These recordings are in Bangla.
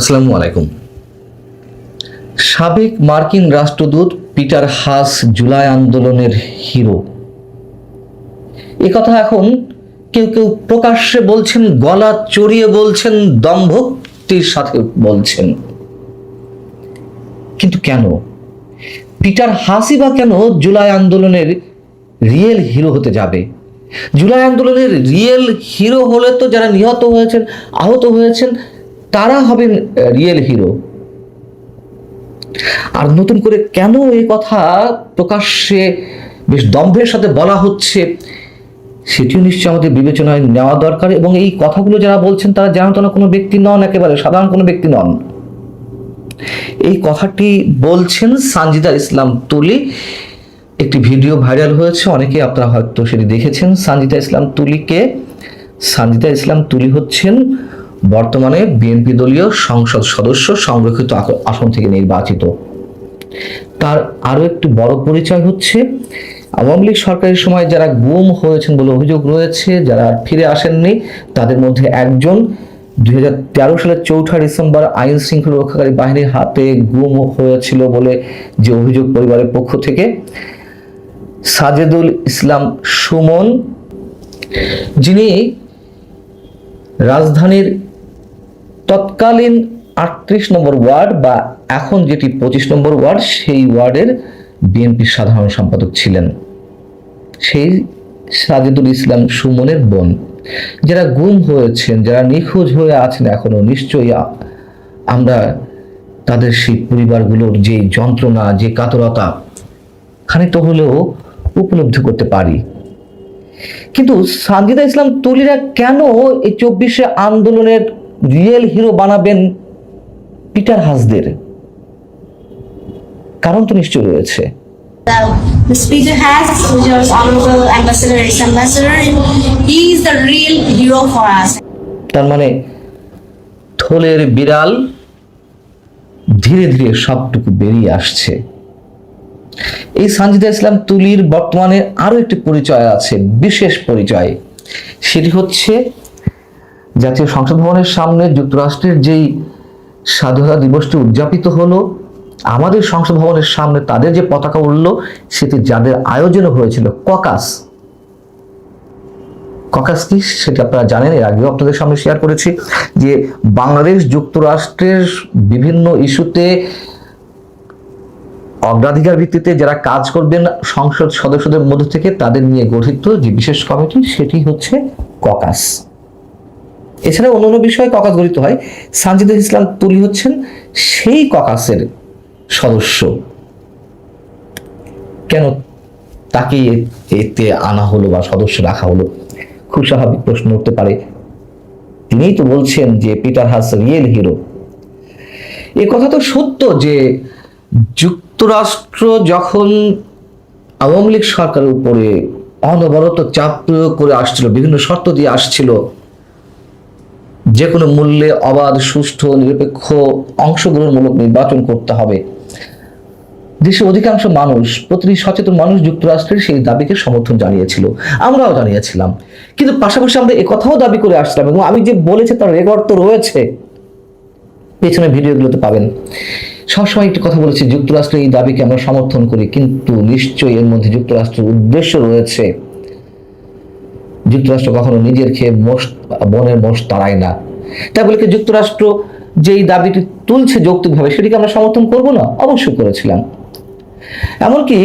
আসসালামু আলাইকুম। সাবেক মার্কিন রাষ্ট্রদূত পিটার হাস জুলাই আন্দোলনের হিরো, কথা এখন কেউ কেউ প্রকাশ্যে বলছেন, গলা চড়িয়ে বলছেন, দম্ভক্তির সাথে বলছেন। কিন্তু কেন পিটার হাসি বা কেন জুলাই আন্দোলনের রিয়েল হিরো হতে যাবে? জুলাই আন্দোলনের রিয়েল হিরো হলে তো যারা নিহত হয়েছেন, আহত হয়েছেন, তারা হবেন রিয়েল হিরো। আর নতুন করে কেন এই কথা প্রকাশ্যে বেশ দম্ভের সাথে বলা হচ্ছে, সেটিও নিশ্চয়ই আমাদের বিবেচনায় নেওয়া দরকার। এবং এই কথাগুলো যারা বলছেন তারা জানত না কোনো ব্যক্তি নন, একেবারে সাধারণ কোনো ব্যক্তি নন। এই কথাটি বলছেন সানজিদা ইসলাম তুলি। একটি ভিডিও ভাইরাল হয়েছে, অনেকে আপনারা হয়তো সেটি দেখেছেন। সানজিদা ইসলাম তুলি হচ্ছেন বর্তমানে বিএনপি দলীয় সংসদ সদস্য, সংরক্ষিত আসন থেকে নির্বাচিত। তার আরো একটি বড় পরিচয় হচ্ছে আওয়ামী লীগ সরকারের সময় যারা গুম হয়েছেন বলে অভিযোগ রয়েছে, যারা ফিরে আসেননি, তাদের মধ্যে একজন 2013 সালের 4 ডিসেম্বর আইন শৃঙ্খলা রক্ষাকারী বাহিনীর হাতে গুম হয়েছিল বলে যে অভিযোগ পরিবারের পক্ষ থেকে, সাজেদুল ইসলাম সুমন, যিনি রাজধানীর তৎকালীন 38 নম্বর ওয়ার্ড বা এখন যেটি 25 নম্বর ওয়ার্ড, সেই ওয়ার্ডের বিএনপির সাধারণ সম্পাদক ছিলেন। সেই সাজেদুল ইসলাম সুমনের বোন, যারা গুম হয়েছেন, যারা নিখোঁজ হয়ে আছেন এখনো, নিশ্চয়ই আমরা তাদের সেই পরিবারগুলোর যে যন্ত্রণা, যে কাতরতা খানিকটা হলেও উপলব্ধি করতে পারি। কিন্তু সানজিদা ইসলাম তুলিরা কেন এই 24শে আন্দোলনের রিয়েল হিরো বানাবেন পিটার হাসদের? কারণ তো নিশ্চয় রয়েছে। Mr. Peter Haas, which was Honorable Ambassador, ex-ambassador, he is the real hero for us. তার মানে থলের বিড়াল ধীরে ধীরে সবটুকু বেরিয়ে আসছে। এই সানজিদা ইসলাম তুলির বর্তমানে আরো একটি পরিচয় আছে, বিশেষ পরিচয়। সেটি হচ্ছে জাতীয় সংসদ ভবনের সামনে যুক্তরাষ্ট্রের যেই স্বাধীনতা দিবসটি উদযাপিত হলো, আমাদের সংসদ ভবনের সামনে তাদের যে পতাকা উড়ল, সেটি যাদের আয়োজন হয়েছিল ককাস কি সেটি আপনারা জানেন, এর আগেও আপনাদের সামনে শেয়ার করেছি যে বাংলাদেশ যুক্তরাষ্ট্রের বিভিন্ন ইস্যুতে অগ্রাধিকার ভিত্তিতে যারা কাজ করবেন সংসদ সদস্যদের মধ্য থেকে, তাদের নিয়ে গঠিত যে বিশেষ কমিটি, সেটি হচ্ছে ককাস। এছাড়া অন্যান্য বিষয়ে ককাস গঠিত হয়। সানজিদা ইসলাম তুলি হচ্ছেন সেই ককাসের সদস্য। কেন তাকে এতে আনা হলো বা সদস্য রাখা হলো? খুব স্বাভাবিক প্রশ্ন উঠতে পারে। তিনিই তো বলছেন যে পিটার হাস রিয়েল হিরো। এ কথা তো সত্য যে যুক্তরাষ্ট্র যখন আওয়ামী লীগ সরকারের উপরে অনবরত চাপ প্রয়োগ করে আসছিল, বিভিন্ন শর্ত দিয়ে আসছিল, যে কোনো মূল্যে অবাধ, সুষ্ঠু, নিরপেক্ষ, অংশগ্রহণমূলক নির্বাচন করতে হবে, দেশের অধিকাংশ মানুষ, প্রতিটি সচেতন মানুষ যুক্তরাষ্ট্রের সেই দাবিকে সমর্থন জানিয়েছিল, আমরাও জানিয়েছিলাম। কিন্তু পাশাপাশি আমরা একথাও দাবি করে আসছিলাম, এবং আমি যে বলেছি তার রেকর্ড তো রয়েছে, পেছনে ভিডিওগুলোতে পাবেন। সবসময় একটি কথা বলেছি, যুক্তরাষ্ট্রের এই দাবিকে আমরা সমর্থন করি, কিন্তু নিশ্চয়ই এর মধ্যে যুক্তরাষ্ট্রের উদ্দেশ্য রয়েছে। যুক্তরাষ্ট্র কখনো নিজের খেয়ে বনের মোষ তাড়ায় না। তাই বলে কি যুক্তরাষ্ট্র যেই দাবিটি তুলছে যৌক্তিকভাবে, সেটিকে আমরা সমর্থন করব না? অবশ্যই করেছিলাম। এমনকি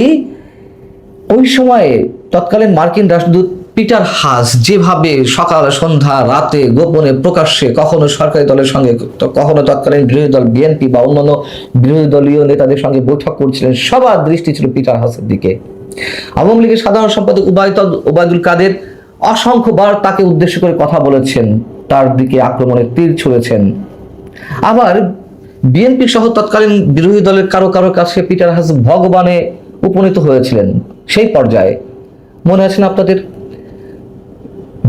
ওই সময়ে তৎকালীন মার্কিন রাষ্ট্রদূত পিটার হাস যেভাবে সকাল সন্ধ্যা রাতে গোপনে প্রকাশ্যে কখনো সরকারি দলের সঙ্গে, কখনো তৎকালীন বিরোধী দল বিএনপি বা অন্যান্য বিরোধী দলীয় নেতাদের সঙ্গে বৈঠক করছিলেন, সবার দৃষ্টি ছিল পিটার হাসের দিকে। আওয়ামী লীগের সাধারণ সম্পাদক ওবায়দুল কাদের অসংখ্যবার তাকে উদ্দেশ্য করে কথা বলেছেন, তার দিকে আক্রমণের তীর ছুঁড়েছেন। আবার বিএনপি সহ তৎকালীন বিরোধী দলের কারো কারো কাছে পিটার হাস ভগবানে উপনীত হয়েছিলেন। সেই পর্যায়ে মনে আছে না আপনাদের?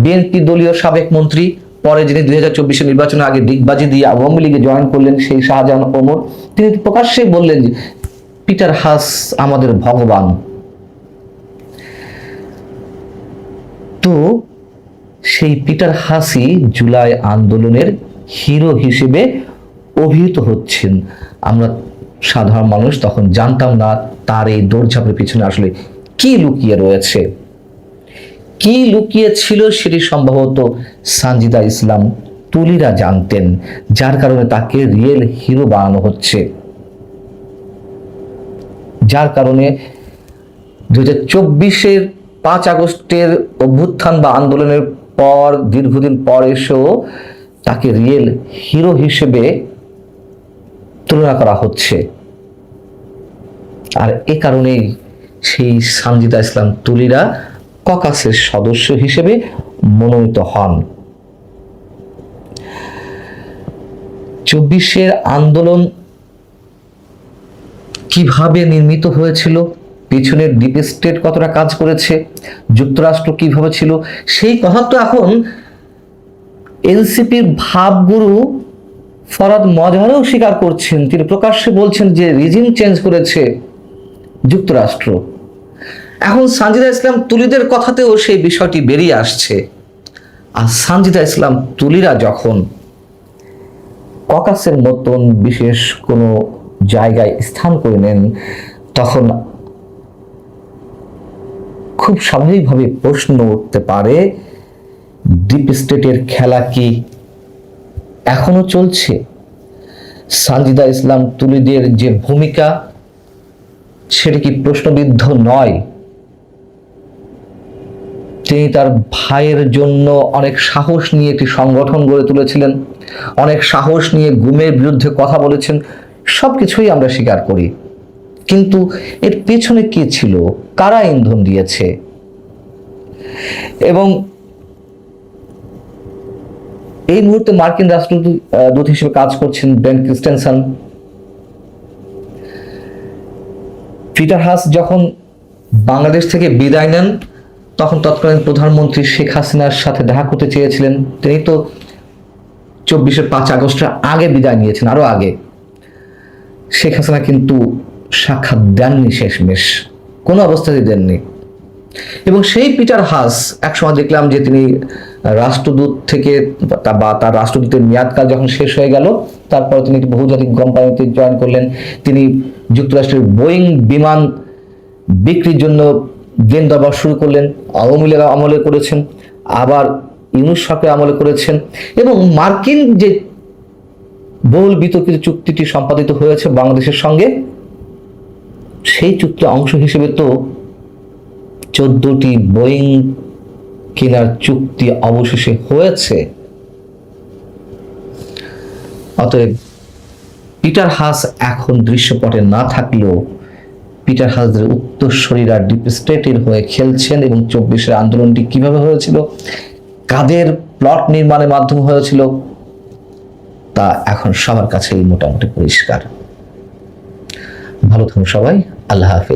বিএনপি দলীয় সাবেক মন্ত্রী, পরে যিনি 2024 নির্বাচনের আগে ডিগবাজি দিয়ে আওয়ামী লীগে জয়েন করলেন, সেই শাহজাহান ওমর, তিনি প্রকাশ্যে বললেন যে পিটার হাস আমাদের ভগবান। তো সেই পিটার হাসি জুলাই আন্দোলনের হিরো হিসেবে অভিহিত হচ্ছেন, আমরা সাধারণ মানুষ তখন জানতাম না তার এই দৌড়ঝাঁপের পিছনে আসলে কি লুকিয়ে রয়েছে। কি লুকিয়ে ছিল সেটি সম্ভবত সানজিদা ইসলাম তুলিরা জানতেন, যার কারণে তাকে রিয়েল হিরো বানানো হচ্ছে। যার কারণে 2024-এর 5 আগস্টের অভ্যুত্থান বা আন্দোলনের পর দীর্ঘদিন পর এসেও তাকে রিয়েল হিরো হিসেবে তুলনা করা হচ্ছে। আর এ কারণেই সেই সানজিদা ইসলাম তুলিরা ককাসের সদস্য হিসেবে মনোনীত হন। 24-এর আন্দোলন কিভাবে নির্মিত হয়েছিল, পিছনের ডিপ স্টেট কতটা কাজ করেছে, যুক্তরাষ্ট্র কিভাবে ছিল, সেই কথা তো এখন এনসিপির ভাবগুরু ফরাদ মজহারও স্বীকার করছেন। তিনি প্রকাশ্যে বলছেন যে রিজিম চেঞ্জ করেছে যুক্তরাষ্ট্র। এখন সানজিদা ইসলাম তুলিদের কথাতেও সেই বিষয়টি বেরিয়ে আসছে। আর সানজিদা ইসলাম তুলিরা যখন ককাসের মতন বিশেষ কোনো জায়গায় স্থান করে নেন, তখন খুব স্বাভাবিকভাবে প্রশ্ন উঠতে পারে, ডিপ স্টেটের খেলা কি এখনো চলছে? সানজিদা ইসলাম তুলিদের যে ভূমিকা, সেটা কি প্রশ্নবিদ্ধ নয়? তিনি তার ভাইয়ের জন্য অনেক সাহস নিয়ে একটি সংগঠন গড়ে তুলেছিলেন, অনেক সাহস নিয়ে গুমের বিরুদ্ধে কথা বলেছেন, সবকিছুই আমরা স্বীকার করি। কিন্তু এর পেছনে কি ছিল, কারা ইন্ধন দিয়েছে? এবং এই মুহূর্তে মার্কিন রাষ্ট্রদূত হিসেবে কাজ করছেন ব্রেন ক্রিস্টেনসন। পিটার হাস যখন বাংলাদেশ থেকে বিদায় নেন, তখন তৎকালীন প্রধানমন্ত্রী শেখ হাসিনার সাথে দেখা করতে চেয়েছিলেন। তিনি তো 24-এর 5 আগস্টের আগে বিদায় নিয়েছেন, আরো আগে। শেখ হাসিনা কিন্তু সাক্ষাৎ দেননি, শেষমেশ কোনো অবস্থাতেই দেননি। এবং সেই পিটার হাস একসময় দেখলাম যে তিনি রাষ্ট্রদূত থেকে বা তার রাষ্ট্রদূতের মেয়াদকাল যখন শেষ হয়ে গেল, তারপর তিনি বহুজাতিক কোম্পানিতে জয়েন করলেন। তিনি যুক্তরাষ্ট্রের বোয়িং বিমান বিক্রির জন্য দেন দরবার শুরু করলেন। আওয়ামী লীগ আমলে করেছেন, আবার ইউনূস সরকার আমলে করেছেন। এবং মার্কিন যে বহুল বিতর্কিত চুক্তিটি সম্পাদিত হয়েছে বাংলাদেশের সঙ্গে, সেই চুক্তির অংশ হিসেবে তো 14টি বোয়িং কেনার চুক্তি অবশেষে হয়েছে। অতএব পিটার হাস এখন দৃশ্যপটে না থাকলেও পিটার হাসদের উত্তরসূরিরা ডিপ স্টেটের হয়ে খেলছেন। এবং 24-এর আন্দোলনটি কিভাবে হয়েছিল, কাদের প্লট নির্মাণের মাধ্যমে হয়েছিল, তা এখন সবার কাছেই মোটামুটি পরিষ্কার। ভালো থাকুন সবাই, আল্লাহ হাফেজ।